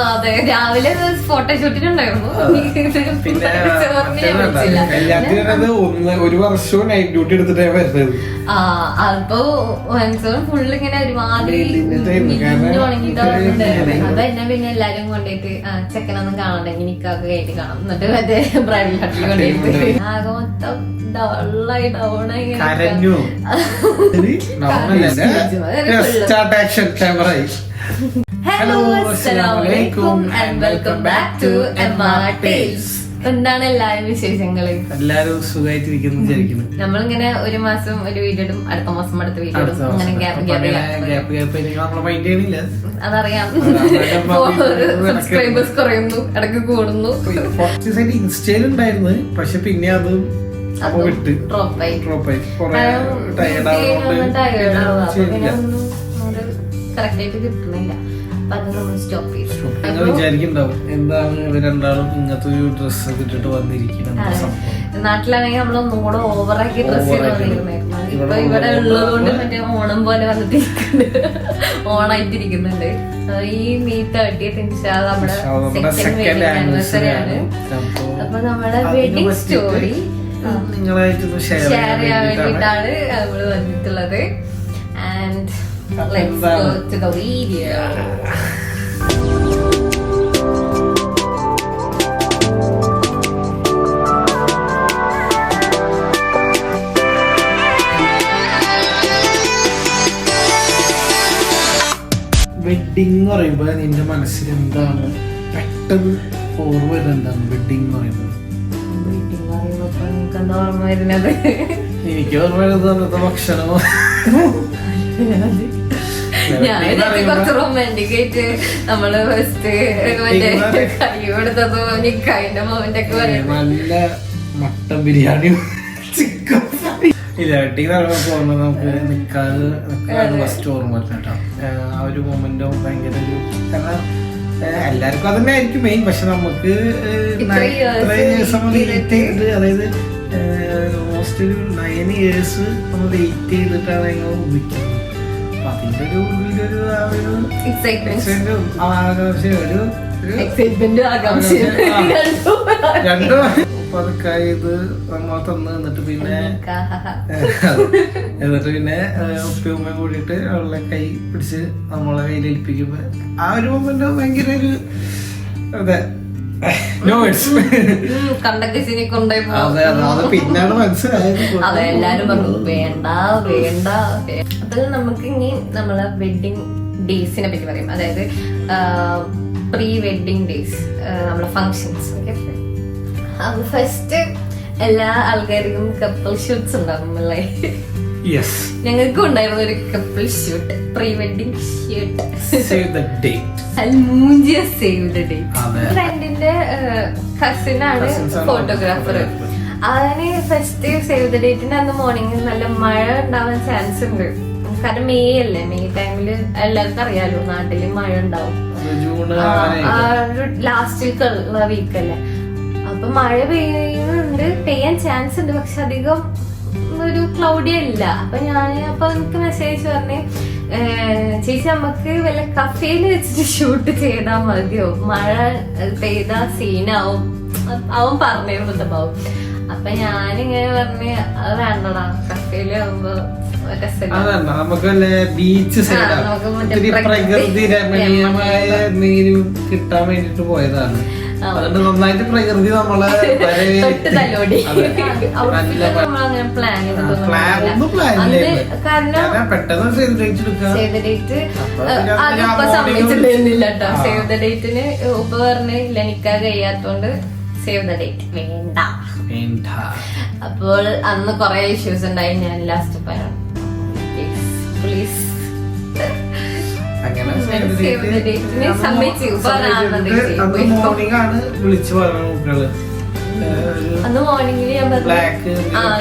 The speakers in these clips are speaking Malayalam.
അതെ, രാവിലെ ഫോട്ടോഷൂട്ടിനുണ്ടായിരുന്നു. ഒരു വർഷവും നൈറ്റ് ഡ്യൂട്ടി എടുത്തിട്ടേ വരുന്നത്. അപ്പൊ ഫുള്ള് ഇങ്ങനെ ഒരുമാതിരി ഉണങ്ങിട്ടാണ്. അപ്പൊ എന്നെ പിന്നെ എല്ലാരും കൊണ്ടുപോയിട്ട് ചെക്കനൊന്നും കാണണ്ടെങ്കിൽ നിക്കൊക്കെ കയറ്റി കാണാം, എന്നിട്ട് മറ്റേ ബ്രൈഡൽ ഹട്ടിൽ കൊണ്ടുപോയിട്ട് ആകെ മൊത്തം ഡൗണായി ഹലോ, അസ്സലാമലൈക്കും and welcome back to MR Tales. എന്താണ് എല്ലാരും വിശേഷങ്ങള്? എല്ലാരും സുഖമായിട്ടിരിക്കുന്നു വിചാരിക്കുന്നു. നമ്മളിങ്ങനെ ഒരു മാസം ഒരു വീഡിയോ ഇടും, അടുത്ത മാസം അടുത്ത വീഡിയോ ഇടും, അങ്ങനെ അതറിയാം. സബ്സ്ക്രൈബേഴ്സ് കുറയുന്നു, ഇടയ്ക്ക് കൂടുന്നു. ഇൻസ്റ്റയിലുണ്ടായിരുന്നു, പക്ഷെ പിന്നെ അത് വിട്ട് ഡ്രോപ്പായി. കറക്റ്റ് ആയിട്ട് കിട്ടുന്നില്ല. വിചാരിക്കുന്നുണ്ടാവും എന്താണ് ഇവർ രണ്ടാളും ഇങ്ങനത്തെ ഒരു ഡ്രസ് ഒക്കെ ഇട്ടിട്ട് വന്നിരിക്കുന്നത്. നാട്ടിലാണെങ്കിൽ നമ്മളൊന്നും കൂടെ ഓവറാക്കി ഡ്രസ് വന്നിരുന്നായിരുന്നു. ഇപ്പൊ ഇവിടെ ഉള്ളതുകൊണ്ട് മറ്റേ ഓണം പോലെ വന്നിട്ടിരിക്കുന്നുണ്ട്, ഓണായിട്ടിരിക്കുന്നുണ്ട്. ഈ May 30th നമ്മുടെ സെക്കൻഡ് ആനിവേഴ്സറി ആണ്. അപ്പൊ നമ്മുടെ വെഡിങ് സ്റ്റോറി നിങ്ങളായിട്ട് ഷെയർ ചെയ്യാൻ വേണ്ടിയിട്ടാണ് നമ്മള് വന്നിട്ടുള്ളത്. And let's go to the video. Wedding എന്ന് പറയുമ്പോ നിന്റെ മനസ്സിൽ എന്താണ് പെട്ടെന്ന് ഓർമ്മ വരുന്നത്? എന്താണ് വെഡിങ് എന്ന് പറയുന്നത്? എനിക്ക് ഓർമ്മ വരുന്നത് അന്നത്തെ ഭക്ഷണമോ. കുറച്ച് റൊമാൻറ്റിക് ആയിട്ട് നമ്മള് ഫസ്റ്റ് മറ്റേ കൈ കൊടുത്തതോ നിക്കായിന്റെ മൊമെന്റ് ഒക്കെ പറയും. നല്ല മട്ടൻ ബിരിയാണി, ചിക്കൻ ഇല്ല വെഡിങ് ഓർമ്മ നമുക്ക് നിക്കാതെ ഫസ്റ്റ് ഓർമ്മ കേട്ടോ. ആ ഒരു മൊമെന്റോ ഭയങ്കര ഒരു, കാരണം എല്ലാവർക്കും അതന്നെ ആയിരിക്കും മെയിൻ. പക്ഷെ നമുക്ക് അതായത് ഓൾമോസ്റ്റ് ഒരു 9 years നമ്മൾ വെയിറ്റ് ചെയ്തിട്ടാണ് ഞങ്ങൾ ഉപയോഗിക്കുന്നത്. അപ്പൊ അതിന്റെ ഒരു ഉള്ളിലൊരു ആ ഒരു രണ്ടും പതുക്കായത് നമ്മൾ തന്ന് എന്നിട്ട് പിന്നെ ഉപ്പയും ഉമ്മയും കൂടിയിട്ട് അവളെ കൈ പിടിച്ച് നമ്മളെ കയ്യിൽ ഏൽപ്പിക്കുമ്പോ ആ ഒരു മൊമെന്റ് ഭയങ്കര ഒരു അതെ പിന്നാണ് മനസ്സിലായത്. അതെ, എല്ലാരും പറഞ്ഞു വേണ്ട വേണ്ട. അത് നമുക്ക് ഇനി നമ്മളെ വെഡിങ് ഡേയ്സിനെ പറ്റി പറയും. അതായത് പ്രീ വെഡിങ് ഡേയ്സ്, നമ്മളെ ഫങ്ഷൻസ്. അപ്പൊ ഫസ്റ്റ് എല്ലാ ആൾക്കാർക്കും കപ്പിൾ ഷൂട്ട്സ് ഉണ്ടാവും അല്ലേ? ഞങ്ങൾക്കും ഉണ്ടായിരുന്നു ഒരു couple shoot, pre wedding shoot. ഫ്രണ്ടിന്റെ കസിനാണ് ഫോട്ടോഗ്രാഫർ. അതിന് ഫസ്റ്റ് സേവ് ദ ഡേറ്റിന്റെ അന്ന് മോർണിംഗ് നല്ല മഴ ഉണ്ടാവാൻ ചാൻസ് ഉണ്ട്. കാരണം മെയ് അല്ലേ, മെയ് ടൈമില് എല്ലാവർക്കും അറിയാലോ നാട്ടില് മഴ ഉണ്ടാവും. ലാസ്റ്റിലുള്ള വീക്കല്ലേ, അപ്പൊ മഴ പെയ്യാൻ ചാൻസ് ഉണ്ട്. പക്ഷെ അധികം ഒരു ക്ലൗഡി അല്ല. അപ്പൊ എനിക്ക് മെസ്സേജ് പറഞ്ഞ്, ചേച്ചി നമുക്ക് വല്ല കഫേയിൽ വെച്ചിട്ട് ഷൂട്ട് ചെയ്താൽ മതിയോ, മഴ പെയ്ത സീനാവും. അവൻ പറഞ്ഞിരുന്നതാവും. അപ്പൊ ഞാനിങ്ങനെ പറഞ്ഞ് അത് വേണ്ടടാ, കഫേയില് ആവുമ്പോ ബീച്ച് പ്രകൃതി രമണീയമായ എന്തെങ്കിലും കിട്ടാൻ വേണ്ടിട്ട് പോയതാണ്. അതുകൊണ്ട് നന്നായിട്ട് പ്രകൃതി നമ്മളെ പെട്ടെന്ന് സേവ് ദ ഡേറ്റിന് ഉപ്പ പറഞ്ഞ് നിക്കാൻ കഴിയാത്തോണ്ട് സേവ് ദ ഡേറ്റ് വേണ്ട. അപ്പോൾ അന്ന് കൊറേ ഇഷ്യൂസ് ഉണ്ടായി. ഞാൻ ലാസ്റ്റ് പറയാം, പ്ലീസ് അന്ന് മോർണിംഗില് ഞാൻ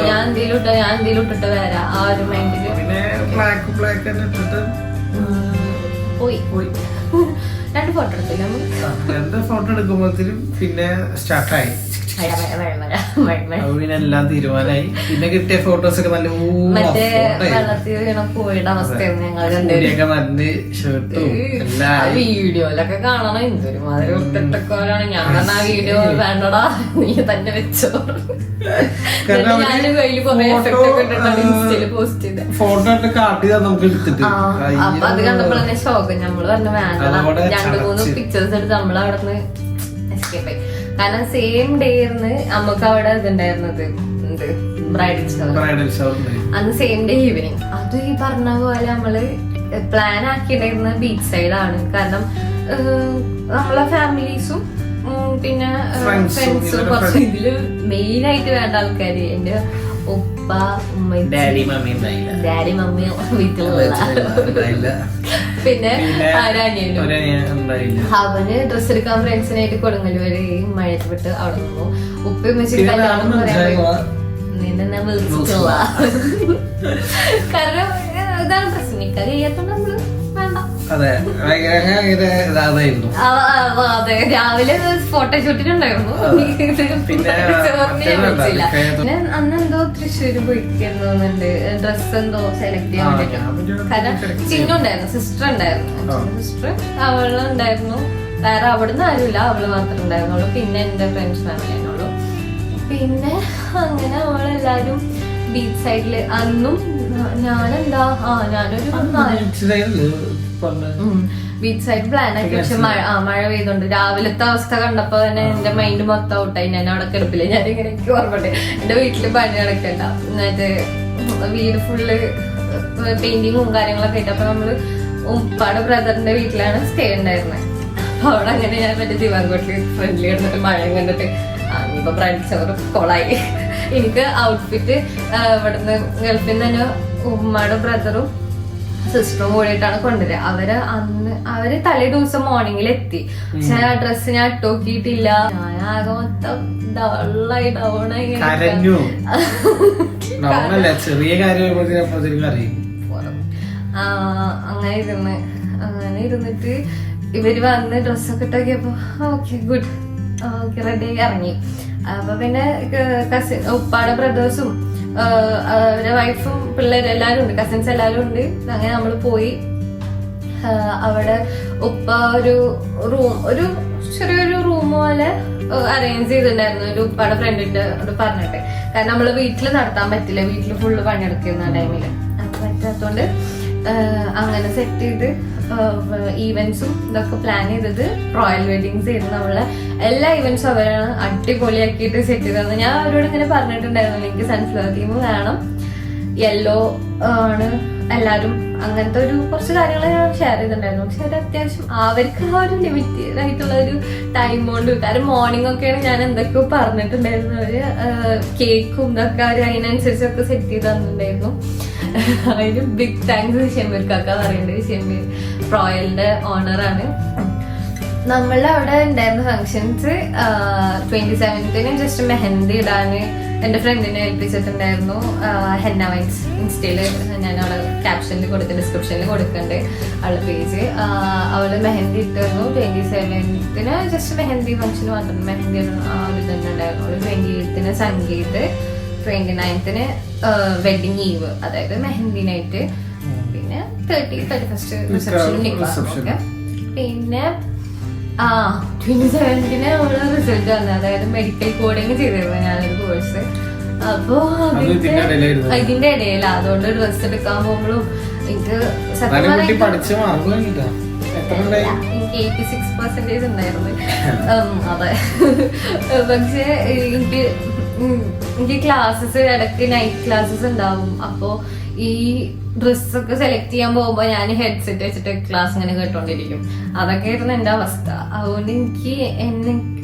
ഞാൻ എന്തേലും ഇട്ടിട്ട് വരാം. ആ ഒരു മൈൻഡില് പോയി. 2 2 ഫോട്ടോ എടുത്തില്ല നമ്മൾ. 2 ഫോട്ടോ എടുക്കുമ്പോഴത്തേനും പിന്നെ സ്റ്റാർട്ടായി. പിന്നെ എല്ലാം തീരുമാനമായി. പിന്നെ കിട്ടിയ ഫോട്ടോസ് ഒക്കെ നല്ല മറ്റേ വെള്ളത്തിൽ വീണ കോഴിയുടെ അവസ്ഥയായിരുന്നു ഞങ്ങൾ നല്ല ഷർട്ടും എല്ലാം വീഡിയോയിലൊക്കെ കാണണം. എന്തൊരുമാതിരി ഒത്തിട്ടൊക്കെയാണ്. ഞാൻ പറഞ്ഞ ആ വീഡിയോ വേണ്ടടാ നീ തന്നെ വെച്ചോ. ഞാന് കയ്യില് കൊറേ എഫക്റ്റ് ഒക്കെ ഇട്ടിട്ടാണ് ഇൻസ്റ്റയില് പോസ്റ്റ് ചെയ്തത്. ഫോട്ടോ ഒക്കെ കാട്ടി നമുക്ക് എടുത്തിട്ട് അപ്പൊ അത് കണ്ടപ്പോൾ തന്നെ ഷോക്ക്. നമ്മള് പറഞ്ഞു വേണ്ടടാ. 2-3 പിക്ചേഴ്സ് എടുത്ത് നമ്മൾ അവിടെ നിന്ന് എസ്കേപ്പ് ആയി. കാരണം സെയിം ഡേ നമുക്ക് അവിടെ ഇതുണ്ടായിരുന്നത് ബ്രൈഡൽ ഷവർ. അന്ന് സെയിം ഡേ ഈവനിങ്. അത് ഈ പറഞ്ഞ പോലെ നമ്മള് പ്ലാൻ ആക്കിയിട്ടുണ്ടായിരുന്ന ബീച്ച് സൈഡാണ്. കാരണം നമ്മളെ ഫാമിലീസും പിന്നെ ഫ്രണ്ട്സും കുറച്ച് ഇതില് മെയിൻ ആയിട്ട് വേണ്ട ആൾക്കാര് എന്റെ ഉപ്പ ഡാഡി മമ്മി വീട്ടിലുള്ള പിന്നെ അവന് ഡ്രസ് എടുക്കാൻ ഫ്രണ്ട്സിനായിട്ട് കൊടുങ്ങല് വരെ മഴയത്ത് വിട്ട് അവിടെ നിന്നു. ഉപ്പ കല്യാണം പറയാൻ നിന്നെ വിളിച്ചിട്ടുള്ള കാരണം ഇതാണ് പ്രശ്നം. നിക്കാൻ കഴിയാത്തോണ്ട് നമ്മള് വേണ്ട. അതെ രാവിലെ ഫോട്ടോ ഷൂട്ടിനുണ്ടായിരുന്നു. പിന്നെ അന്ന് എന്തോ തൃശ്ശൂര് പോയിക്കുന്നുണ്ട്. ഡ്രസ് എന്തോ സെലക്ട് ചെയ്യാൻ വേണ്ടിട്ട്. കാരണം ചിന്നുണ്ടായിരുന്നു, സിസ്റ്റർ ഉണ്ടായിരുന്നു. സിസ്റ്റർ അവളുണ്ടായിരുന്നു. വേറെ അവിടുന്ന് ആരുമില്ല, അവള് മാത്രമേ ഉണ്ടായിരുന്നുള്ളൂ. പിന്നെ എന്റെ ഫ്രണ്ട്സ് ഫാമിലി ആയിരുന്നുള്ളൂ. പിന്നെ അങ്ങനെ അവളെല്ലാരും ബീച്ച് സൈഡില്. അന്നും ഞാനെന്താ ഞാനൊരു ബീച്ച് സൈഡ് പ്ലാൻ ആക്കി. പക്ഷെ മഴ പെയ്തോണ്ട് രാവിലത്തെ അവസ്ഥ കണ്ടപ്പോ തന്നെ എന്റെ മൈൻഡ് മൊത്തം ഔട്ടായി. ഞാൻ അവിടെ കിടപ്പില്ല. ഞാനിങ്ങനെ എനിക്ക് ഓർമ്മണ്ട് എന്റെ വീട്ടില് പണി നടക്കണ്ട. എന്നിട്ട് വീട് ഫുള്ള് പെയിന്റിങ്ങും കാര്യങ്ങളൊക്കെ ആയിട്ട്. അപ്പൊ നമ്മള് ഉപ്പാടെ ബ്രദറിന്റെ വീട്ടിലാണ് സ്റ്റേ ഉണ്ടായിരുന്നത്. അപ്പൊ അവിടെ അങ്ങനെ ഞാൻ മറ്റേ ദിവാങ്കോട്ടില് ഫ്രണ്ട്ലി കിടന്നിട്ട് മഴ കണ്ടിട്ട് ഇനിയിപ്പോ ബ്രൈഡൽ ഷവർ കൊളായി. എനിക്ക് ഔട്ട്ഫിറ്റ് ഇവിടുന്ന് ഗൾഫിൽ നിന്ന് തന്നെ ഉമ്മയുടെ ബ്രദറും സിസ്റ്ററും കൂടിയിട്ടാണ് കൊണ്ടുവരിക. അവര് തലേ ദിവസം മോർണിംഗിൽ എത്തി. പക്ഷെ ആ ഡ്രസ്സ് ഞാൻ ഇട്ടോക്കിയിട്ടില്ല. ഞാൻ ആകെ മൊത്തം ഡൗണായി അങ്ങനെ ഇരുന്നിട്ട് ഇവര് വന്ന് ഡ്രസ്സൊക്കെ ഇട്ടോക്കിയപ്പോ ഓക്കെ ഗുഡ് ഓക്കെ റെഡി ആയി ഇറങ്ങി. അപ്പൊ പിന്നെ കസിൻ ഉപ്പാടെ ബ്രദേഴ്സും അവരുടെ വൈഫും പിള്ളേരും എല്ലാരും ഉണ്ട്, കസിൻസ് എല്ലാരും ഉണ്ട്. അങ്ങനെ നമ്മള് പോയി. അവിടെ ഉപ്പ ഒരു ചെറിയൊരു റൂം പോലെ അറേഞ്ച് ചെയ്തിട്ടുണ്ടായിരുന്നു. ഒരു ഉപ്പാടെ ഫ്രണ്ടിന്റെ പറഞ്ഞിട്ട്. കാരണം നമ്മള് വീട്ടില് നടത്താൻ പറ്റില്ല, വീട്ടില് ഫുള്ള് പണിയെടുക്കുന്ന ടൈമില്. അത് പറ്റാത്തോണ്ട് അങ്ങനെ സെറ്റ് ചെയ്ത് ഈവന്റ്സും ഇതൊക്കെ പ്ലാൻ ചെയ്തത് റോയൽ വെഡിങ്സ് ചെയ്ത് നമ്മളെ എല്ലാ ഇവന്റ്സും അവരാണ് അടിപൊളിയാക്കിയിട്ട് സെറ്റ് ചെയ്തത്. ഞാൻ അവരോട് ഇങ്ങനെ പറഞ്ഞിട്ടുണ്ടായിരുന്നു എനിക്ക് സൺഫ്ലവർ തീം വേണം, യെല്ലോ ആണ് എല്ലാരും, അങ്ങനത്തെ ഒരു കുറച്ച് കാര്യങ്ങൾ ഞാൻ ഷെയർ ചെയ്തിട്ടുണ്ടായിരുന്നു. പക്ഷെ അത് അത്യാവശ്യം അവർക്ക് ആ ഒരു ലിമിറ്റഡ് ആയിട്ടുള്ള ഒരു ടൈം കൊണ്ട്. കാരണം മോർണിംഗ് ഒക്കെയാണ് ഞാൻ എന്തൊക്കെയോ പറഞ്ഞിട്ടുണ്ടായിരുന്നു. അവര് കേക്കും ഇതൊക്കെ അവർ അതിനനുസരിച്ചൊക്കെ സെറ്റ് ചെയ്ത് തന്നിട്ടുണ്ടായിരുന്നു. അതിന് ബിഗ് താങ്ക്സ് ഷെമീർ കാക്ക പറയുന്നത്. ഷെമീർ റോയലിന്റെ ഓണറാണ്. നമ്മളുടെ അവിടെ ഉണ്ടായിരുന്ന ഫങ്ഷൻസ് 27ന് ജസ്റ്റ് മെഹന്തി ഇടാന് എന്റെ ഫ്രണ്ടിനെ ഏൽപ്പിച്ചിട്ടുണ്ടായിരുന്നു. ഹെന്ന വൈൻസ് ഇൻസ്റ്റയില് ഞാൻ അവളെ ക്യാപ്ഷനിൽ ഡിസ്ക്രിപ്ഷനിൽ കൊടുക്കണ്ട് അവളുടെ പേജ്. അവള് മെഹന്തി ഇട്ടിരുന്നു. 27ന് ജസ്റ്റ് മെഹന്തി ഫംഗ്ഷന് മാത്രം മെഹന്തി ആ ഒരു തന്നെ ഉണ്ടായിരുന്നു. 28ന് സംഗീത്, 29ന് വെഡിങ് ഈവ്, അതായത് മെഹന്തി നൈറ്റ്, പിന്നെ 31st റിസപ്ഷനും നിക്കാഹും. പിന്നെ 27ന് നമ്മള് റിസൾട്ട് വന്നത്, അതായത് മെഡിക്കൽ കോഡിങ് ചെയ്തിരുന്നു ഞാനൊരു കോഴ്സ്. അപ്പൊ ഇതിന്റെ ഇടയിൽ അതുകൊണ്ട് ഡ്രസ് എടുക്കാൻ പോകുമ്പോഴും എനിക്ക് സത്യം എനിക്ക് 86% ഉണ്ടായിരുന്നു. അതെ, പക്ഷെ എനിക്ക് ക്ലാസ്സസ് ഇടയ്ക്ക് നൈറ്റ് ക്ലാസ്സസ് ഉണ്ടാവും. അപ്പൊ ഈ ഡ്രസ്സൊക്കെ സെലക്ട് ചെയ്യാൻ പോകുമ്പോ ഞാൻ ഹെഡ്സെറ്റ് വെച്ചിട്ട് ക്ലാസ് ഇങ്ങനെ കേട്ടോണ്ടിരിക്കും. അതൊക്കെ ആയിരുന്നു എന്റെ അവസ്ഥ. അതുകൊണ്ട് എനിക്ക്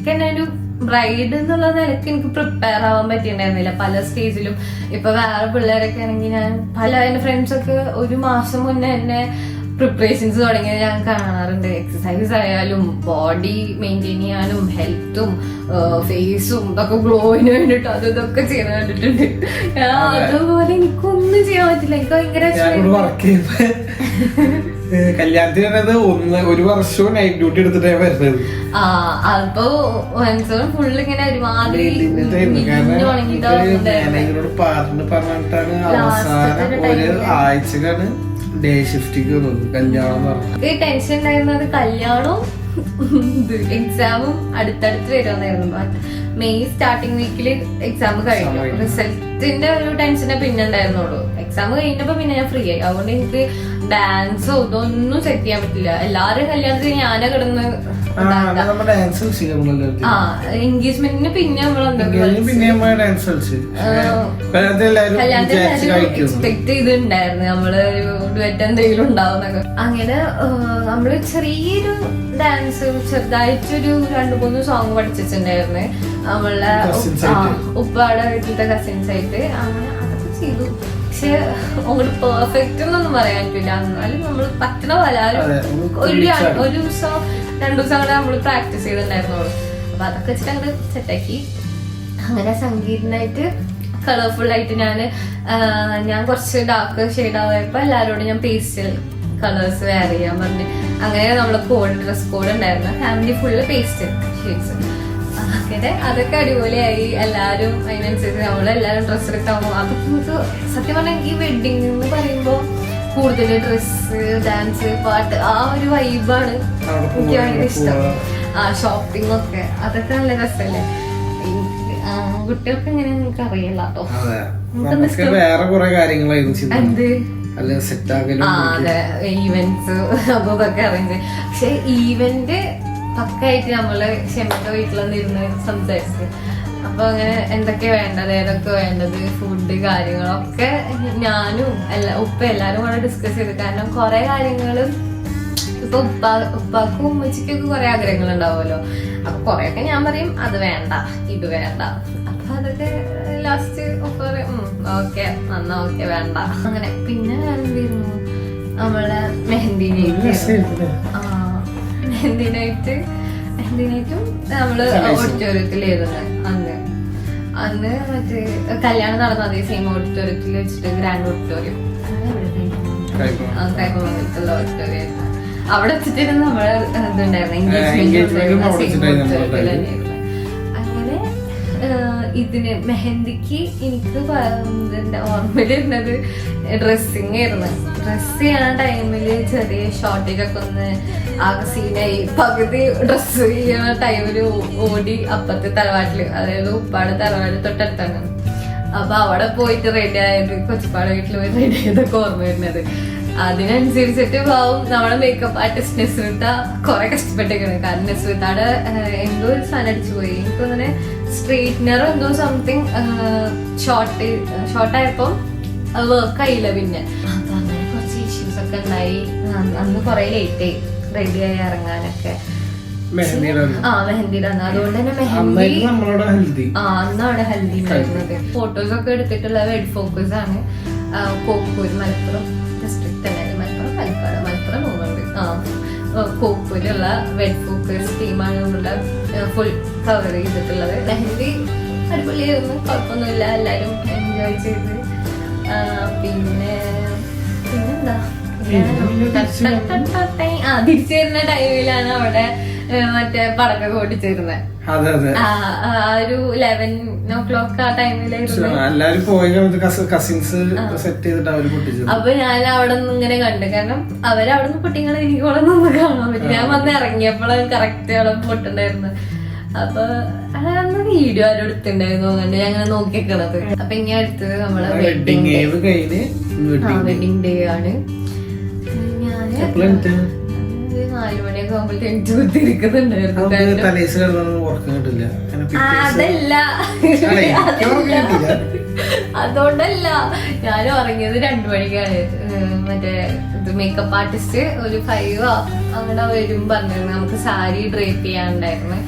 തന്നെ ഒരു ബ്രൈഡ് എന്നുള്ള നിലയ്ക്ക് എനിക്ക് പ്രിപ്പയർ ആവാൻ പറ്റിയിട്ടുണ്ടായിരുന്നില്ല പല സ്റ്റേജിലും. ഇപ്പൊ വേറെ പിള്ളേരൊക്കെ ആണെങ്കിൽ ഞാൻ എന്റെ ഫ്രണ്ട്സൊക്കെ ഒരു മാസം മുന്നേ എന്നെ പ്രിപ്പറേഷൻസ് തുടങ്ങിയത് ഞാൻ കാണാറുണ്ട്. എക്സസൈസ് ആയാലും ബോഡി മെയിൻറ്റെയിൻ ചെയ്യാനും ഹെൽത്തും ഫേസും ഇതൊക്കെ ഗ്ലോയിന് വേണ്ടിട്ട് അതൊക്കെ ചെയ്യാൻ കണ്ടിട്ടുണ്ട്. അതുപോലെ എനിക്കൊന്നും ചെയ്യാൻ പറ്റില്ല. എനിക്ക് ഭയങ്കര കല്യാണത്തിന് ഒരു വർഷവും നൈറ്റ് ഡ്യൂട്ടി എടുത്തിട്ടേ വരുന്നത്. അപ്പൊ ഫുള്ള് ഇങ്ങനെ ഒരുമാതിരി മാനേജറോട് പറഞ്ഞിട്ടാണ് അവസാനം ഒരു ആഴ്ചക്കാണ് ഡേ ഷിഫ്റ്റിക്ക് വന്നത് കല്യാണം എന്ന് പറഞ്ഞു. ടെൻഷൻ ഉണ്ടായിരുന്നത് കല്യാണവും എക്സാമും അടുത്തടുത്ത് വരുമെന്നായിരുന്നു. മെയ് സ്റ്റാർട്ടിംഗ് വീക്കില് എക്സാം കഴിഞ്ഞു. റിസൾട്ടിന്റെ ഒരു ടെൻഷനെ പിന്നെ ഉണ്ടായിരുന്നുള്ളൂ. എക്സാം കഴിഞ്ഞപ്പോ പിന്നെ ഞാൻ ഫ്രീ ആയി. അതുകൊണ്ട് എനിക്ക് ഡാൻസോ ഇതൊന്നും സെറ്റ് ചെയ്യാൻ പറ്റില്ല. എല്ലാരും കല്യാണത്തിന് ഞാനാ കിടന്ന് എൻഗേജ്മെന്റിന് പിന്നെ എക്സ്പെക്ട് ചെയ്തിട്ടുണ്ടായിരുന്നു നമ്മള് ഒരു ഡുവറ്റ് എന്തെങ്കിലും ഉണ്ടാവുന്നൊക്കെ. അങ്ങനെ നമ്മള് ചെറിയൊരു ഡാൻസ് ചെറുതായിട്ടൊരു 2-3 സോങ് പഠിച്ചിട്ടുണ്ടായിരുന്നു നമ്മളെ ഉപ്പാടെ വീട്ടിലത്തെ കസിൻസ് ആയിട്ട്. അങ്ങനെ അതൊക്കെ ചെയ്തു. പക്ഷെ അങ്ങോട്ട് പെർഫെക്റ്റ് എന്നൊന്നും പറയാൻ പറ്റില്ല. എന്നാലും നമ്മള് പറ്റണ പോലെ ഒരു ദിവസം 2 ദിവസം അങ്ങനെ നമ്മള് പ്രാക്ടീസ് ചെയ്തിട്ടുണ്ടായിരുന്നുള്ളൂ. അപ്പൊ അതൊക്കെ വെച്ചിട്ട് അങ്ങോട്ട് സെറ്റാക്കി. അങ്ങനെ സംഗീതനായിട്ട് കളർഫുൾ ആയിട്ട് ഞാൻ കുറച്ച് ഡാർക്ക് ഷെയ്ഡ് ആയപ്പോ എല്ലാവരോടും ഞാൻ പേസ്റ്റൽ കളേഴ്സ് വെയർ ചെയ്യാൻ പറഞ്ഞു. അങ്ങനെ നമ്മളെ ഡ്രസ് കോഡ് ഉണ്ടായിരുന്നു. Family full pastel shades. അങ്ങനെ അതൊക്കെ അടിപൊളിയായി. എല്ലാരും അതിനനുസരിച്ച് നമ്മളെല്ലാരും ഡ്രസ്സ് എടുക്കാമോ. അതൊക്കെ നമുക്ക് സത്യം പറഞ്ഞാൽ ഈ വെഡിങ് എന്ന് പറയുമ്പോ കൂടുതൽ ഡ്രസ്സ്, ഡാൻസ്, പാട്ട് ആ ഒരു വൈബാണ് എനിക്ക് ഭയങ്കര ഇഷ്ടം. ഷോപ്പിംഗ് ഒക്കെ അതൊക്കെ നല്ല രസമല്ലേ. കുട്ടികൾക്ക് എങ്ങനെ നിങ്ങൾക്ക് അറിയില്ല കേട്ടോ. വേറെ കുറെ കാര്യങ്ങളായിരുന്നു. അതെ, ഈവന്റ്സ് അതൊക്കെ അറേഞ്ച്. പക്ഷെ ഈവന്റ് പക്കായിട്ട് നമ്മള് ക്ഷമയുടെ വീട്ടിലൊന്നിരുന്ന് സംസാരിച്ചു. അപ്പൊ അങ്ങനെ എന്തൊക്കെ വേണ്ടത്, ഏതൊക്കെ വേണ്ടത്, ഫുഡ് കാര്യങ്ങളൊക്കെ ഞാനും ഉപ്പ എല്ലാരും കൂടെ ഡിസ്കസ് ചെയ്തു. കാരണം കുറെ കാര്യങ്ങള് ഇപ്പൊ ഉപ്പാക്കും ഉമ്മച്ചിക്കൊക്കെ കുറെ ആഗ്രഹങ്ങൾ ഉണ്ടാവുമല്ലോ. അപ്പൊ കൊറേയൊക്കെ ഞാൻ പറയും അത് വേണ്ട ഇത് വേണ്ട. അപ്പൊ അതൊക്കെ ലാസ്റ്റ് ഒക്കെ പറയും ഓക്കെ എന്നാ ഓക്കെ വേണ്ട. അങ്ങനെ പിന്നെ വേറെന്തായിരുന്നു നമ്മളെ മെഹന്തി മെഹന്തിനായിട്ടും നമ്മള് ഓഡിറ്റോറിയത്തിലായിരുന്നു അന്ന് മറ്റേ കല്യാണം നടന്ന അതേ സെയിം ഓഡിറ്റോറിയത്തിൽ വെച്ചിട്ട് ഗ്രാൻഡ് ഓഡിറ്റോറിയം കൈപ്പമംഗലത്തുള്ള ഓഡിറ്റോറിയം. അവിടെ വെച്ചിട്ടായിരുന്നു നമ്മളെ ഇതുണ്ടായിരുന്നു എൻഗേജ്മെന്റ്. അങ്ങനെ ഇതിന് മെഹന്തിക്ക് എനിക്ക് ഓർമ്മയിലിരുന്നത് ഡ്രസ്സിങ് ആയിരുന്നു. ഡ്രസ് ചെയ്യണ ടൈമില് ചെറിയ ഷോർട്ടേജ് ഒക്കെ ഒന്ന് ആകെ സീനായി. പകുതി ഡ്രസ് ചെയ്യണ ടൈമില് ഓടി അപ്പത്തെ തറവാട്ടില്, അതായത് ഉപ്പാട് തറവാട് തൊട്ടടുത്താണ്. അപ്പൊ അവിടെ പോയിട്ട് റെഡി ആയത്, കൊച്ചിപ്പാട് വീട്ടിൽ പോയി റെഡി ആയതൊക്കെ ഓർമ്മ വരുന്നത്. അതിനനുസരിച്ചിട്ട് പാവം നമ്മുടെ മേക്കപ്പ് ആർട്ടിസ്റ്റ് നസ്രിത്ത കുറെ കഷ്ടപ്പെട്ടേക്കാണ്. കാരണം നസ്രിത്തയുടെ എന്തോ ഒരു സാധനം അടിച്ചു പോയി. എനിക്ക് തോന്നുന്നത് സ്ട്രെയിറ്റ്നർ എന്തോ സംതിങ് ഷോർട്ടായപ്പം അത് വർക്ക് ആയില്ല. പിന്നെ അപ്പൊ അങ്ങനെ കുറച്ച് ഇഷ്യൂസ് ഒക്കെ ഉണ്ടായി. അന്ന് കുറെ ലേറ്റ് ആയി റെഡിയായി ഇറങ്ങാനൊക്കെ. മെഹന്തിയുടെ അന്ന്. അതുകൊണ്ട് തന്നെ മെഹന്തി അന്നാണ് ഹൽദി ഉണ്ടായിരുന്നത്. ഫോട്ടോസ് ഒക്കെ എടുത്തിട്ടുള്ള വെഡ് ഫോക്കസ് ആണ്. കോക്കൂർ മലപ്പുറം ഡിസ്ട്രിക്ട് തന്നെയാണ്. മലപ്പുറം പോകുന്നുണ്ട്. കോക്കൂരുള്ള വെഡ് ഫോക്കസ് ടീമാണ് നമ്മളുടെ ഫുൾ കവർ ചെയ്തിട്ടുള്ളത്. മെഹന്തി അടിപൊളിയായിരുന്നു, കുഴപ്പമൊന്നുമില്ല, എല്ലാരും എൻജോയ് ചെയ്ത്. പിന്നെന്താ തിരിച്ചു വരുന്ന ടൈമിലാണ് അവിടെ മറ്റേ പടക്കം പൊട്ടിച്ചിരുന്നത്. ഒരു 11 ആ ടൈമിലായിരുന്നു. അപ്പൊ ഞാൻ അവിടെ നിന്ന് ഇങ്ങനെ കണ്ടു. കാരണം അവരവിടെ നിന്ന് പൊട്ടിങ്ങളെ എനിക്കോടെ നിന്ന് കാണാൻ പറ്റും. ഞാൻ വന്ന് ഇറങ്ങിയപ്പോഴാണ് കറക്റ്റ് അവിടെ പൊട്ടുണ്ടായിരുന്നു. അപ്പൊ അന്ന് വീഡിയോ ആരും എടുത്തിണ്ടായിരുന്നു. അങ്ങനെ ഞങ്ങൾ നോക്കിക്കണത്. അപ്പൊ ഇനി അടുത്തത് നമ്മളെ വെഡിങ് ഡേ ആണ്. ഞാന് 4 മണിയൊക്കെ ആകുമ്പോഴത്തേക്ക് കുത്തിരിക്കുന്നുണ്ടായിരുന്നു. അതുകൊണ്ടല്ല ഞാൻ ഉറങ്ങിയത് 2 മണിക്കാണ്. മറ്റേ ഇത് മേക്കപ്പ് ആർട്ടിസ്റ്റ് ഒരു 5 അങ്ങനെ വരും പറഞ്ഞിരുന്നു. നമുക്ക് സാരി ഡ്രേപ്പ് ചെയ്യാനുണ്ടായിരുന്നു.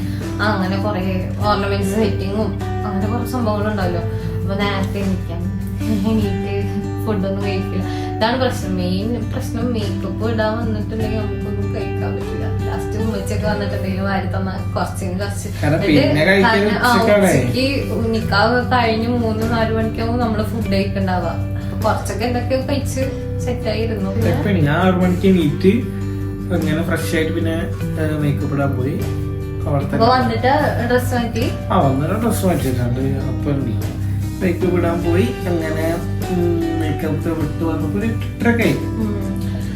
അങ്ങനെ കുറെ ഓർണമെന്റ്സ് സെറ്റിങ്ങും അങ്ങനെ കുറെ സംഭവങ്ങളുണ്ടാവല്ലോ. അപ്പൊ നേരത്തെ എണീറ്റ് ഫുഡൊന്നും കഴിക്കില്ല. ഇതാണ് പ്രശ്നം. മെയിൻ പ്രശ്നം മേക്കപ്പ് ഇടാൻ വന്നിട്ടുണ്ടെങ്കിൽ നമുക്കൊന്നും കഴിക്കാൻ പറ്റില്ല. ലാസ്റ്റ് ഉമ്മച്ചൊക്കെ വന്നിട്ടുണ്ടെങ്കിൽ വാരി തന്ന കുറച്ച് ഉച്ചക്ക് നിക്കാവ് കഴിഞ്ഞ് 3-4 മണിക്കാവും നമ്മള് ഫുഡ് കഴിക്കണ്ടാവുക. അപ്പൊ കുറച്ചൊക്കെ എന്തൊക്കെയോ കഴിച്ച് സെറ്റ് ആയിരുന്നു. ഞാൻ 6 മണിക്ക് എണീറ്റ് അങ്ങനെ ഫ്രഷ് ആയിട്ട് പിന്നെ മേക്കപ്പ് ഇടാൻ പോയി. വന്നിട്ട് ഡ്രസ് മാറ്റി വന്നിട്ട് ഡ്രസ് മാറ്റിയിട്ടുണ്ട്. അപ്പൊ മേക്കപ്പ് ഇടാൻ പോയി. അങ്ങനെ മേക്കപ്പ് വിട്ട് വന്നപ്പോ 8:30 ആയി.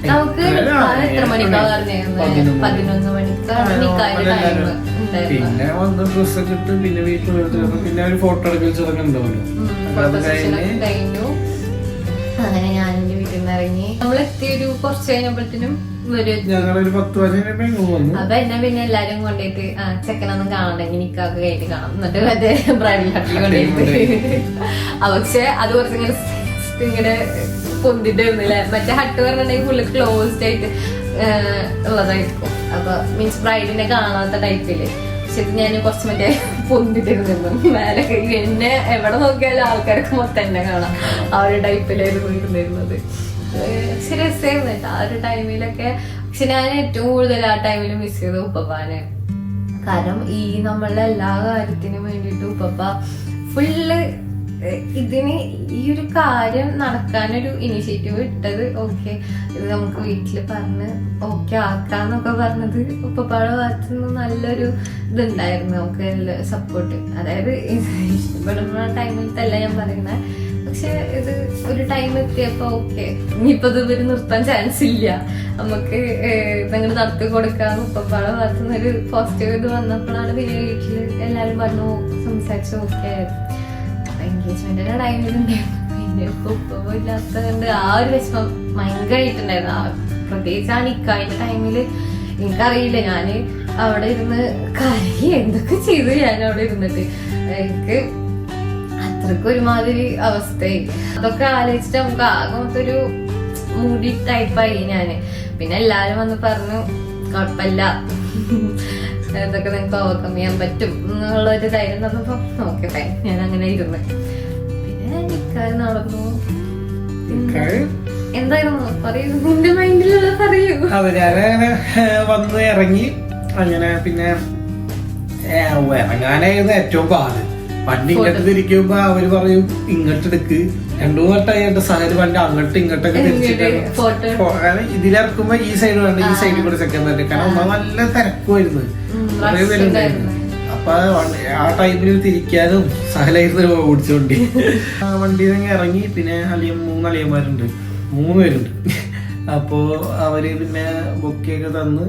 നമുക്ക് എത്ര മണിക്കാ പറഞ്ഞിരുന്നത്? 11 മണിക്കാണ് നിക്കാഹിന്റെ ടൈം. പിന്നെ വന്ന് ഡ്രസ്സൊക്കെ ഇട്ട് പിന്നെ വീട്ടിൽ പിന്നെ ഒരു ഫോട്ടോ എടുക്കൽ ചടങ്ങുണ്ടാവല്ലോ. കഴിഞ്ഞു. അങ്ങനെ ഞാൻ എന്റെ വീട്ടിൽ നിന്ന് ഇറങ്ങി. നമ്മൾ എത്തിയൊരു കുറച്ച് കഴിഞ്ഞപ്പോഴത്തേനും ഞങ്ങളൊരു 10 വന്നു. അപ്പൊ എന്നെ പിന്നെ എല്ലാരും കൊണ്ടുപോയിട്ട് ചെക്കനൊന്നും കാണണ്ടെങ്കിൽ നിക്കാക്ക് കഴിഞ്ഞിട്ട് കാണാം, എന്നിട്ട് മറ്റേ ബ്രൈഡൽ ഹട്ടിൽ കൊണ്ടുപോയിട്ട്. പക്ഷെ അത് കുറച്ചിങ്ങനെ പൊന്തിട്ടായിരുന്നില്ലേ. മറ്റേ ഹട്ട് പറഞ്ഞിട്ടുണ്ടെങ്കിൽ ഫുള്ള് ക്ലോസ്ഡ് ആയിട്ട് ഉള്ളതായിരിക്കും. അപ്പൊ മീൻസ് ബ്രൈഡിനെ കാണാത്ത ടൈപ്പില്. പക്ഷെ ഞാൻ കുറച്ച് മറ്റേ പൊന്തിട്ടിരുന്നു മേലെ. എന്നെ എവിടെ നോക്കിയാലും ആൾക്കാർക്ക് മൊത്തം എന്നെ കാണാം. ആ ഒരു ടൈപ്പിലായിരുന്നു ഇരുന്നിരുന്നത്. പക്ഷെ രസമായിരുന്നു കേട്ടോ ആ ഒരു ടൈമിലൊക്കെ. പക്ഷെ ഞാൻ ഏറ്റവും കൂടുതൽ ആ ടൈമിൽ മിസ് ചെയ്തത് ഉപ്പപ്പാനെ. കാരണം ഈ നമ്മളുടെ എല്ലാ കാര്യത്തിനും വേണ്ടിയിട്ട് ഉപ്പപ്പ ഫുള്ള് ഇതിന് ഈ ഒരു കാര്യം നടക്കാനൊരു ഇനിഷ്യേറ്റീവ് ഇട്ടത്. ഓക്കെ, ഇത് നമുക്ക് വീട്ടില് പറഞ്ഞ് ഓക്കെ ആക്കാന്നൊക്കെ പറഞ്ഞത് ഉപ്പപ്പാടെ ഭാഗത്ത് നിന്ന് നല്ലൊരു ഇതുണ്ടായിരുന്നു. നമുക്ക് എല്ലാ സപ്പോർട്ട്. അതായത് ഇഷ്ടപ്പെടുന്ന ടൈമിലത്തല്ല ഞാൻ പറയുന്നത്. പക്ഷെ ഇത് ഒരു ടൈം എത്തിയപ്പോ ഓക്കെ, ഇനിയിപ്പോ ഇത് ഇവര് നിർത്താൻ ചാൻസ് ഇല്ല, നമുക്ക് ഇതങ്ങനെ നടത്തി കൊടുക്കാന്ന് ഉപ്പപ്പാടെ ഭാഗത്ത് നിന്ന് ഒരു പോസിറ്റീവ് ഇത് വന്നപ്പോഴാണ് പിന്നെ വീട്ടില് എല്ലാരും പറഞ്ഞു സംസാരിച്ച് ഓക്കെ ആയത്. എൻഗേജ്മെന്റിന്റെ ടൈമിലുണ്ടായിരുന്നു. പിന്നെ ഉപ്പ ഇല്ലാത്തതുകൊണ്ട് ആ ഒരു വിഷമം ഭയങ്കരമായിട്ടുണ്ടായിരുന്നു. പ്രത്യേകിച്ച് ആ നിക്കാഹിന്റെ ടൈമില് എനിക്കറിയില്ല, ഞാന് അവിടെ ഇരുന്ന് കരയി എന്തൊക്കെ ചെയ്തു ഞാൻ അവിടെ ഇരുന്നിട്ട്. എനിക്ക് അത്രയ്ക്ക് ഒരുമാതിരി അവസ്ഥയായി. അതൊക്കെ ആലോചിച്ചിട്ട് നമുക്ക് ആകത്തൊരു മൂടി ടൈപ്പായി ഞാന്. പിന്നെ എല്ലാരും വന്ന് പറഞ്ഞു കുഴപ്പമില്ല, ഇതൊക്കെ നിങ്ങൾക്ക് ഓവർകം ചെയ്യാൻ പറ്റും എന്നുള്ള ഒരു ധൈര്യം തന്നപ്പോ ഓക്കെ ഫൈൻ, ഞാൻ അങ്ങനെ ഇരുന്ന്. പിന്നെ നിക്കാഹ് നടന്നു. എന്തായിരുന്നു പറയൂ, നിന്റെ മൈൻഡിലുള്ള പറയൂ. അതെ, ഞാനങ്ങനെ വന്ന് ഇറങ്ങി. അങ്ങനെ പിന്നെ ഇറങ്ങാനായിരുന്നു ഏറ്റവും പാട്. വണ്ടി ഇങ്ങോട്ട് തിരിക്കുമ്പോ അവര് പറയും ഇങ്ങോട്ട് എടുക്ക്. 2 വട്ടമായിട്ട് സഹല് വണ്ടി അങ്ങോട്ടും ഇങ്ങോട്ടൊക്കെ തിരിച്ചിട്ടാണ്. ഇതിലിറക്കുമ്പോ ഈ സൈഡ് വേണ്ട, ഈ സൈഡിൽ കൂടെ സെക്കൻഡ് വേണ്ട. കാരണം നല്ല തിരക്കുമായിരുന്നു, കുറേ പേരുണ്ടായിരുന്നു. അപ്പൊ ആ ടൈമിൽ തിരിക്കാനും സഹലായിരുന്നു ഓടിച്ചോണ്ടി. വണ്ടി ഇറങ്ങി. പിന്നെ 3 അളിയന്മാരുണ്ട്, 3 പേരുണ്ട്. അപ്പോ അവര് പിന്നെ ബൊക്കെയൊക്കെ തന്ന്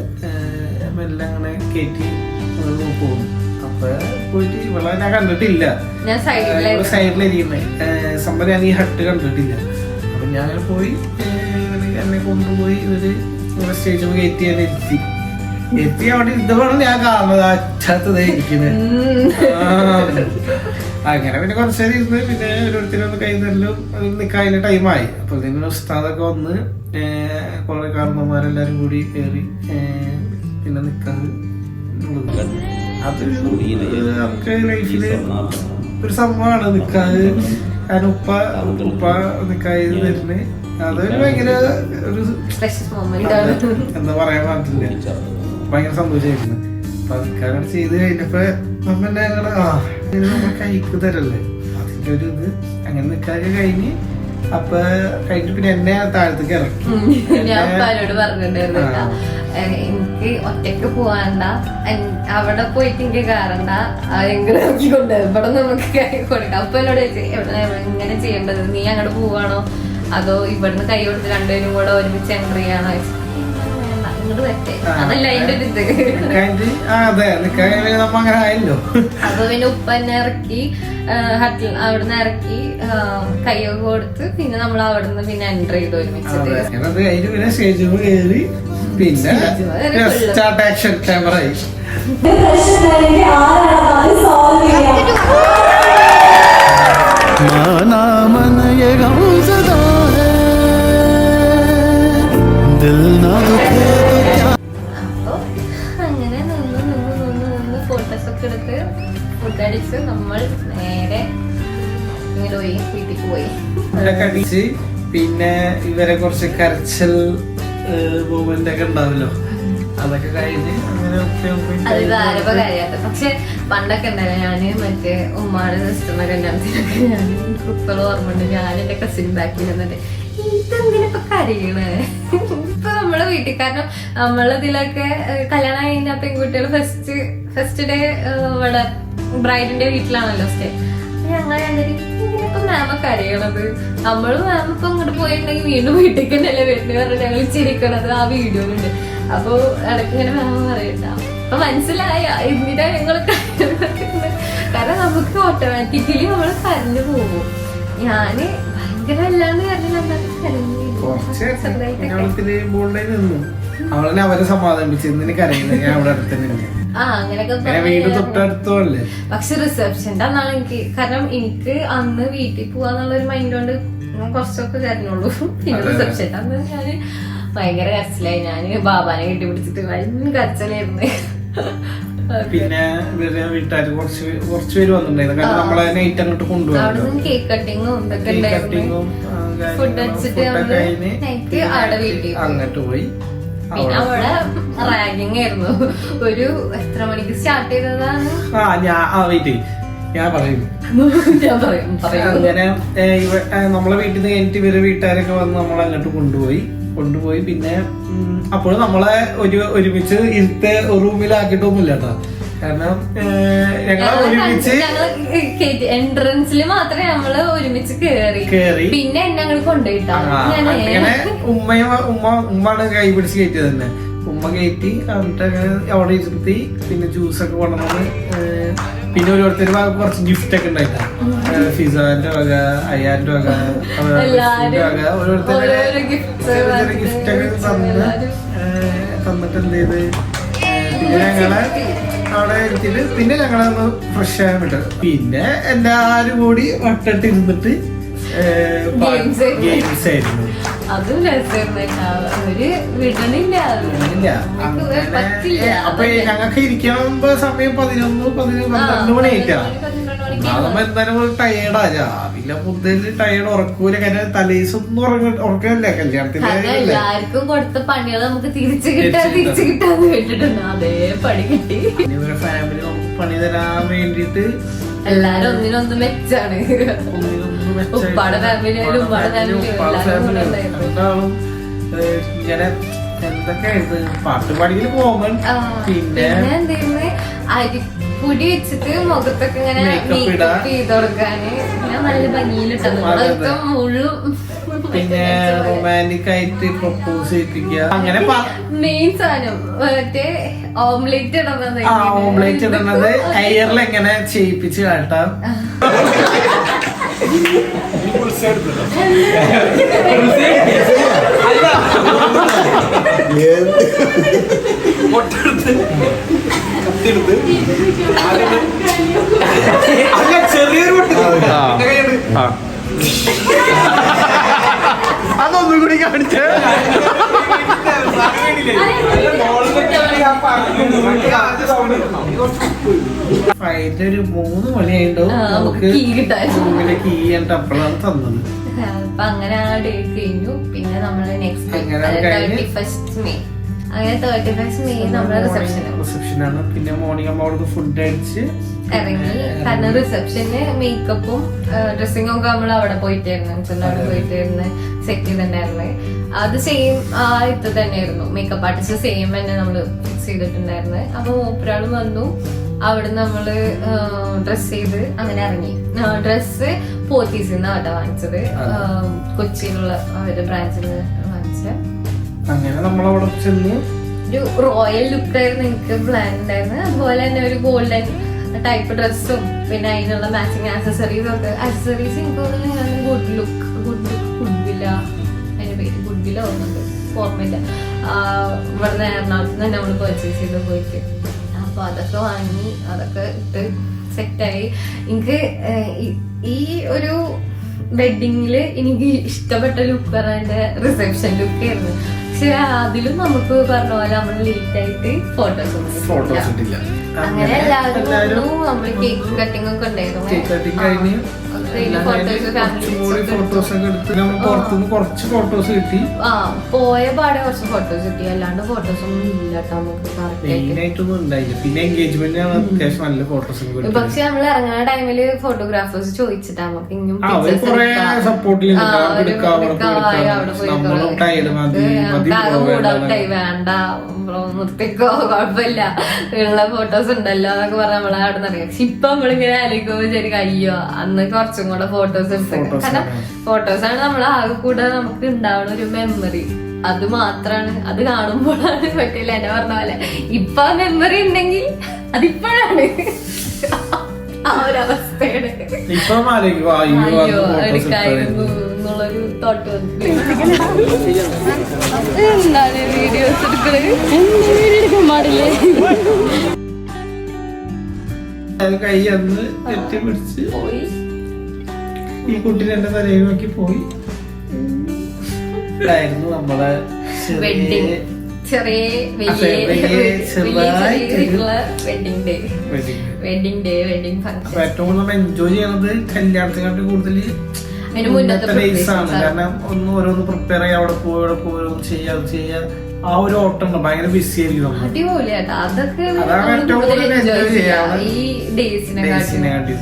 മെല്ലെ അങ്ങനെ കയറ്റി പോകുന്നു. അപ്പൊ പോയിട്ട് ഇവളെ ഞാൻ കണ്ടിട്ടില്ല, സൈഡിലിരിക്കുന്നേ സംഭവം. ഞാൻ ഈ ഹട്ട് കണ്ടിട്ടില്ല. അപ്പൊ ഞാൻ പോയി, എന്നെ കൊണ്ടുപോയി ഇവര് സ്റ്റേജിൽ കയറ്റി എന്നെ എത്തി അവിടെ ഇരുന്നപ്പോഴാണ് ഞാൻ കാണുന്നത് അച്ഛത്തത് ഇരിക്കുന്നത്. അങ്ങനെ പിന്നെ കുറച്ച് നേരം ഇരുന്ന് പിന്നെ ഓരോരുത്തരൊന്ന് കൈന്നെല്ലാം നിൽക്കാതിന്റെ ടൈമായി. അപ്പൊ ഇതിന് ഉസ്താദൊക്കെ വന്ന് കുറെ കാരണന്മാരെല്ലാരും കൂടി കയറി പിന്നെ നിക്കാതെ. അത് നമുക്ക് ലൈഫില് ഒരു സംഭവമാണ് നിക്കാതെ. കാരണം ഉപ്പ നിക്കാതെ തരുന്നത് അതൊരു ഭയങ്കര ഒരു എന്താ പറയാൻ പറ്റില്ല, ഭയങ്കര സന്തോഷമായിരുന്നു. അപ്പൊ നിക്കാതെ ചെയ്ത് കഴിഞ്ഞപ്പോ നമ്മളെ നമ്മൾ കൈക്ക് തരല്ലേ, അതിന്റെ ഒരു ഇത്. അങ്ങനെ നിക്കാതെ കഴിഞ്ഞ് അപ്പൊ കഴിഞ്ഞിട്ട് പിന്നെ എന്നെ താഴത്തേക്ക് ഇറക്കി. ഞാൻ ഉപ്പാനോട് പറഞ്ഞിട്ടുണ്ടായിരുന്നു എനിക്ക് ഒറ്റക്ക് പോവാണ്ട, അവിടെ പോയിട്ട് എനിക്ക് കയറണ്ട, ആരെങ്കിലും ഇറക്കിക്കൊണ്ട് ഇവിടെ നമുക്ക് കൈ കൊടുക്കാം. അപ്പൊ എന്നോട് എങ്ങനെ ചെയ്യേണ്ടത്, നീ അങ്ങോട്ട് പോവാണോ അതോ ഇവിടുന്ന് കൈ കൊടുത്ത് 2 പേരും കൂടെ ഒരുമിച്ച് എൻട്രി ചെയ്യാണോ? അങ്ങോട്ട് പറ്റേ, അതല്ല അതിന്റെ ഒരു ഇത്. അങ്ങനെ ആയല്ലോ. അപ്പൊ പിന്നെ ഉപ്പ എന്നെ ഇറക്കി ഹട്ടിൽ അവിടുന്ന് ഇറക്കി കൈയൊക്കെ കൊടുത്ത് പിന്നെ നമ്മൾ അവിടുന്ന് പിന്നെ എൻട്രി ചെയ്ത് ഒരുമിച്ച്. പിന്നെ സ്റ്റാർട്ട് ആക്ഷൻ ക്യാമറ ആയി. അപ്പൊ അങ്ങനെ നിന്ന് ഫോട്ടോസൊക്കെ എടുത്ത് ഫുഡടിച്ച് നമ്മൾ നേരെ ഇങ്ങനെ പോയി വീട്ടിലേക്ക് പോയി. കടിച്ച് പിന്നെ ഇവരെ കുറച്ച് കരച്ചൽ മൂവ്മെന്റ് ഒക്കെ ഉണ്ടാവല്ലോ, അതൊക്കെ കഴിഞ്ഞ് അങ്ങനെ. അത് ആരപ്പ കാര്യാത്ത. പക്ഷെ പണ്ടൊക്കെ ഉണ്ടായിരുന്നു, ഞാന് മറ്റേ ഉമ്മാടെ സിസ്റ്ററിന്റെ കല്യാണത്തിനൊക്കെ ഞാൻ കുട്ടികളെ ഓർമ്മയുണ്ട്, ഞാൻ എന്റെ കസിൻ ബാക്കിൽ നിന്നിട്ട് ഈ ഇതെന്തിനിപ്പൊ കരയണേ? ഇപ്പൊ നമ്മളെ വീട്ടിൽ, കാരണം നമ്മളിതിലൊക്കെ കല്യാണം കഴിഞ്ഞ പെൺകുട്ടികൾ ഫസ്റ്റ് ഡേ ഇവിടെ ബ്രൈഡിന്റെ വീട്ടിലാണല്ലോ സ്റ്റേ. ഞങ്ങൾ ഇപ്പൊ മാമ കരയണത്, നമ്മള് മാം ഇപ്പൊ അങ്ങോട്ട് പോയിട്ടുണ്ടെങ്കിൽ വീണ്ടും വീട്ടിലേക്ക് തന്നെയല്ലേ വരുന്നത് പറഞ്ഞിട്ട് ഞങ്ങൾ ചിരിക്കണത് ആ വീഡിയോയിലുണ്ട്. അപ്പൊ ഇടയ്ക്ക് ഇങ്ങനെ മാമ പറയണ്ട, അപ്പൊ മനസ്സിലായ എന്തിനാ ഞങ്ങൾ കരയുന്നത്. കാരണം നമുക്ക് ഓട്ടോമാറ്റിക്കലി നമ്മള് കരഞ്ഞു പോകും. ഞാന് ഭയങ്കര അല്ലാണ്ട് അവളെ അവരെ സമാധാനിപ്പിച്ചു എന്തിനു കരയുന്നത്, ഞാൻ അവിടെ അടുത്ത് തന്നെ വീട് തൊട്ടടുത്തല്ലേ. പക്ഷെ റിസപ്ഷന്റെ അന്നാണ് എനിക്ക്, കാരണം എനിക്ക് അന്ന് വീട്ടിൽ പോവാന്നുള്ള ഒരു മൈൻഡ് കൊണ്ട് ഞാൻ കുറച്ചൊക്കെ കരഞ്ഞുള്ളൂ. പിന്നെ റിസപ്ഷന്റെ അന്ന് ഞാന് ഭയങ്കര കരച്ചിലായി. ഞാന് ബാബാനെ കെട്ടിപ്പിടിച്ചിട്ട് ഭയങ്കര കരച്ചിലായിരുന്നു. പിന്നെ വീട്ടുകാര് കുറച്ച് പേര് വന്നിട്ടുണ്ടായിരുന്നു, കാരണം നമ്മളെ നൈറ്റ് അങ്ങോട്ട് കൊണ്ടുപോകും. കേക്ക് കട്ടിങ്ങും ഇതൊക്കെ ഉണ്ടായിരുന്നു. ഫുഡ് അടിച്ചിട്ട് അങ്ങോട്ട് പോയി. പിന്നെ അവിടെ റാഗിങ് ആയിരുന്നു. ഒരു എത്ര മണിക്ക് സ്റ്റാർട്ട് ചെയ്തതാണ്? ഞാൻ പറയും അങ്ങനെ നമ്മളെ വീട്ടിൽ നിന്ന് കഴിഞ്ഞിട്ട് ഇവര് വീട്ടുകാരൊക്കെ വന്ന് നമ്മളെ അങ്ങോട്ട് കൊണ്ടുപോയി. പിന്നെ അപ്പോഴും നമ്മളെ ഒരുമിച്ച് ഇരുത്തെ റൂമിലാക്കിയിട്ടൊന്നുമില്ല കേട്ടോ. കാരണം ഞങ്ങളെ ഒരുമിച്ച് എൻട്രൻസിൽ മാത്രമേ നമ്മള് ഒരുമിച്ച് കേറി. പിന്നെ എന്നെ അങ്ങോട്ട് കൊണ്ടുപോയിട്ടാ അങ്ങനെ ഉമ്മാണ് കൈ പിടിച്ച് കയറ്റിയത് തന്നെ. ഉമ്മ കയറ്റി എന്നിട്ട് അവിടെ ഇരുത്തി. പിന്നെ ജ്യൂസൊക്കെ കൊണ്ടുവന്ന് പിന്നെ ഓരോരുത്തർ കുറച്ച് ഗിഫ്റ്റ് ഒക്കെ ഉണ്ടായിട്ടാ. ഫിസാന്റെ വക, അയ്യാന്റെ വക, ഓരോരുത്തരുടെ ഗിഫ്റ്റ് ഒക്കെ തന്നിട്ട് എന്ത് ചെയ്ത് പിന്നെ ഞങ്ങളെ അവിടെ ഇരുത്തിട്ട് പിന്നെ ഞങ്ങളൊന്ന് ഫ്രഷ് ആകാൻ വിട്ടത്. പിന്നെ എല്ലാരും കൂടി വട്ടിട്ട് ഇരുന്നിട്ട് ഗെയിംസ് ആയിരുന്നു. അതും അവര് വിടണില്ല. അപ്പൊ ഞങ്ങൾക്ക് ഇരിക്കുമ്പോ സമയം 11-12 മണി ആയിട്ടാണ്. അതാകുമ്പോ എന്തായാലും ടയേർഡാ. രാവിലെ മുതൽ ടയേർഡ് ഉറക്കൂല. കാരണം തലേദിവസം ഉറക്കല്ലേ കല്യാണത്തിന്. എല്ലാവർക്കും കൊടുത്ത പണികൾ നമുക്ക് തിരിച്ചു കിട്ടാന്ന് കേട്ടിട്ടുണ്ട്. അതേ പണി കിട്ടി. ഫാമിലി നമുക്ക് പണി തരാൻ വേണ്ടിട്ട് എല്ലാരും ഒന്നിനൊന്നും മെച്ചാണ്. ഉപ്പാടെ ഫാമിലി ആയാലും ഉപ്പാടെ ഫാമിലി ഇങ്ങനെ എന്തൊക്കെയായിരുന്നു പാട്ടുപാടിയിൽ പോകുമ്പോൾ പിന്നെ എന്തെയ്യുന്നത് അരിപ്പൊടി വെച്ചിട്ട് മുഖത്തൊക്കെ ഇങ്ങനെ മേക്കപ്പ് ചെയ്ത് കൊടുക്കാന് നല്ല ഭംഗിയിലിട്ടത് മുഴുവൻ. പിന്നെ റൊമാൻറ്റിക് ആയിട്ട് പ്രപ്പോസ് ചെയ്യിപ്പിക്കുക. അങ്ങനെ മെയിൻ സാധനം മറ്റേ ഓംലേറ്റ് ഇടുന്നത്. ഓംലേറ്റ് ഇടുന്നത് എയറിൽ എങ്ങനെ ചെയ്യിപ്പിച്ച് കാട്ടാം. ചെറിയൊരു അതൊന്നും കൂടി കാണിച്ച ഫൈറ്റ് ഒരു 3 മണിയായിട്ടോ നമുക്ക് റൂമിലെ കീ ആയിട്ട് അപ്പോഴാണ് തന്നത്. അപ്പൊ അങ്ങനെ ആ ഡേ കഴിഞ്ഞു. പിന്നെ നമ്മള് നെക്സ്റ്റ് 31st മെയ് അങ്ങനെ 31st മെയ് നമ്മളെ റിസപ്ഷനാണ്. പിന്നെ മോർണിംഗ് ആകുമ്പോൾ അവിടുന്ന് ഫുഡ് അടിച്ച് ഇറങ്ങി. കാരണം റിസപ്ഷന് മേക്കപ്പും ഡ്രസ്സിങ്ങും ഒക്കെ നമ്മൾ അവിടെ പോയിട്ടായിരുന്നു. അവിടെ പോയിട്ടായിരുന്നു സെറ്റ് ചെയ്തിട്ടുണ്ടായിരുന്നത്. അത് സെയിം ഇത് തന്നെയായിരുന്നു. മേക്കപ്പ് ആർട്ടിസ്റ്റ് സെയിം തന്നെ നമ്മള് ഫിക്സ് ചെയ്തിട്ടുണ്ടായിരുന്നത്. അപ്പൊ മൂപ്പരാളും വന്നു. അവിടെ നമ്മള് ഡ്രസ് ചെയ്ത് അങ്ങനെ ഇറങ്ങി. ഡ്രസ്സ് പോത്തീസിൽ കേട്ടോ വാങ്ങിച്ചത്. കൊച്ചിയിലുള്ള അവരുടെ ബ്രാഞ്ചിൽ നിന്ന് വാങ്ങിച്ചത്. അങ്ങനെ നമ്മളവിടെ ചെന്ന് ഒരു റോയൽ ലുക്ക് ആയിരുന്നു എനിക്ക് പ്ലാൻ ഉണ്ടായിരുന്നത്. അതുപോലെ തന്നെ ഒരു ഗോൾഡൻ ടൈപ്പ് ഡ്രസ്സും പിന്നെ അതിനുള്ള മാച്ചിങ് ആക്സസറീസും ഒക്കെ. ആക്സസറീസ് എനിക്ക് ഗുഡ്വില്ല, അതിന്റെ പേര് ഗുഡ്വില്ല ഓർമ്മയുണ്ട്, ഓർമ്മയില്ല. ഇവിടുന്ന് എറണാകുളത്ത് തന്നെ നമ്മൾ പർച്ചേസ് ചെയ്ത് പോയിട്ട്. അപ്പൊ അതൊക്കെ വാങ്ങി അതൊക്കെ ഇട്ട് സെറ്റായി. എനിക്ക് ഈ ഒരു വെഡിങ്ങില് എനിക്ക് ഇഷ്ടപ്പെട്ട ലുക്ക് പറഞ്ഞ റിസപ്ഷൻ ലുക്ക് ആയിരുന്നു. പക്ഷെ അതിലും നമുക്ക് പറഞ്ഞ പോലെ നമ്മൾ ലേറ്റ് ആയിട്ട് ഫോട്ടോസ് ഇട്ടില്ല. അങ്ങനെ എല്ലാവരും നമ്മള് കേക്ക് കട്ടിംഗ് ഒക്കെ ഉണ്ടായിരുന്നു. ഫോട്ടോസ് ഒക്കെ എടുത്ത് നമ്മൾ പുറത്തുനിന്ന് കുറച്ച് ഫോട്ടോസ് കിട്ടി. പോയ പാടെ കുറച്ച് ഫോട്ടോസ് കിട്ടി, അല്ലാണ്ട് ഫോട്ടോസ് ഒന്നും ഇല്ല കേട്ടോ നമുക്ക്. മെയിനായിട്ടൊന്നും ഉണ്ടായില്ല. പിന്നെ എൻഗേജ്മെന്റ് അത്യാവശ്യം നല്ല ഫോട്ടോസ്. പക്ഷെ നമ്മൾ ഇറങ്ങുന്ന ടൈമില് ഫോട്ടോഗ്രാഫേഴ്സ് ചോദിച്ചിട്ടാ നമുക്ക് ഇനിയും സപ്പോർട്ട് വേണ്ട നിർത്തിക്കോ കുഴപ്പമില്ല ഉള്ള ഫോട്ടോസ് ഉണ്ടല്ലോ എന്നൊക്കെ പറഞ്ഞ നമ്മളെ അവിടെ നിന്ന് അറിയാം. പക്ഷെ ഇപ്പൊ നമ്മളിങ്ങനെ ആലോചിക്കുമ്പോ വിചാരിക്കും അയ്യോ അന്ന് കുറച്ചും കൂടെ ഫോട്ടോസ് എടുത്തു. കാരണം ഫോട്ടോസാണ് നമ്മൾ ആകെ കൂടെ നമുക്ക് ഉണ്ടാവുന്ന ഒരു മെമ്മറി. അത് മാത്രാണ്, അത് കാണുമ്പോഴാണ് പറ്റില്ല എന്നെ പറഞ്ഞ പോലെ. ഇപ്പൊ മെമ്മറി ഉണ്ടെങ്കിൽ അതിപ്പോഴാണ് ആ ഒരു അവസ്ഥയാണ്. അയ്യോ എടുക്കായിരുന്നു എന്നുള്ളൊരു തോട്ട് വന്നിട്ട് എന്താണ് വീഡിയോസ് എടുക്കുന്നത് പാടില്ലേ. കൈ അന്ന് കെട്ടിപ്പിടിച്ച് ഈ കുട്ടീനെ എന്റെ തലയിൽ നോക്കി പോയി. ഇതായിരുന്നു നമ്മളെ വെഡിങ്. ഏറ്റവും നമ്മൾ എൻജോയ് ചെയ്യണത് കല്യാണത്തിനെക്കാട്ടി കൂടുതൽ ഡേയ്സ് ആണ്. കാരണം ഒന്ന് ഓരോന്ന് പ്രിപ്പയർ ചെയ്യാം, അവിടെ പോയി ഓരോന്ന് ചെയ്യാ ആ ഒരു ഓട്ടം ഭയങ്കര ബിസി ആയിരിക്കും. അതാണ് ഏറ്റവും കൂടുതൽ എൻജോയ് ചെയ്യാം ഈ ഡേയ്സിനെക്കാട്ടി.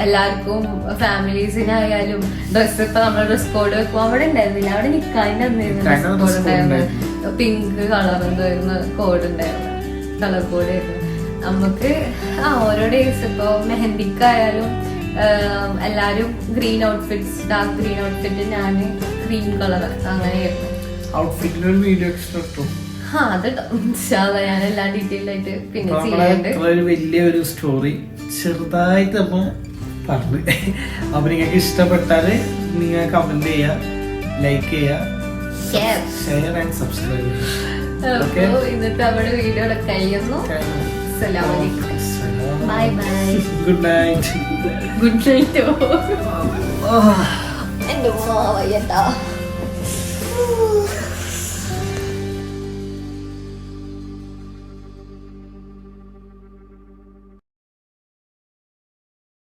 എല്ലാവർക്കും ഫാമിലീസിനായാലും ഡ്രസ്, ഇപ്പൊ നമ്മള് ഡ്രസ് കോഡ് വെക്കും. അവിടെ ഉണ്ടായിരുന്നില്ല, അവിടെ നിക്കാതിന്റെ അന്നായിരുന്നു ഡ്രസ് കോഡ് ഉണ്ടായിരുന്നു. പിങ്ക് കളർ എന്തായിരുന്നു കോഡ് ഉണ്ടായിരുന്നു, കളർ കോഡ് ആയിരുന്നു നമുക്ക്. ഓരോ ഡേയ്സ് ഇപ്പൊ മെഹന്തിക്കായാലും എല്ലാരും green outfits, dark green outfit, ഞാന് ക്രീം കളർ, അങ്ങനെയായിരുന്നു ഔട്ട്ഫിറ്റിന്റെ ഒരു വീഡിയോ എക്സ്ട്രാ ഇട്ടു. അത് ഞാൻ എല്ലാം ഡീറ്റെയിൽ ആയിട്ട് പിന്നെ ചെയ്യാറുണ്ട്. വലിയൊരു സ്റ്റോറി ചെറുതായിട്ട് അപ്പൊ പറഞ്ഞു. അപ്പൊ നിങ്ങൾക്ക് ഇഷ്ടപ്പെട്ടാല് നിങ്ങൾ കമന്റ് ചെയ്യാ, ലൈക്ക് ചെയ്യാ, ഷെയർ ആൻഡ് സബ്സ്ക്രൈബ്. ഇന്നത്തെ നമ്മുടെ വീഡിയോ കഴിയുന്നു. Bye bye. Good night. Good night. എന്റെ ഉമ്മ വയ്യട്ടാ.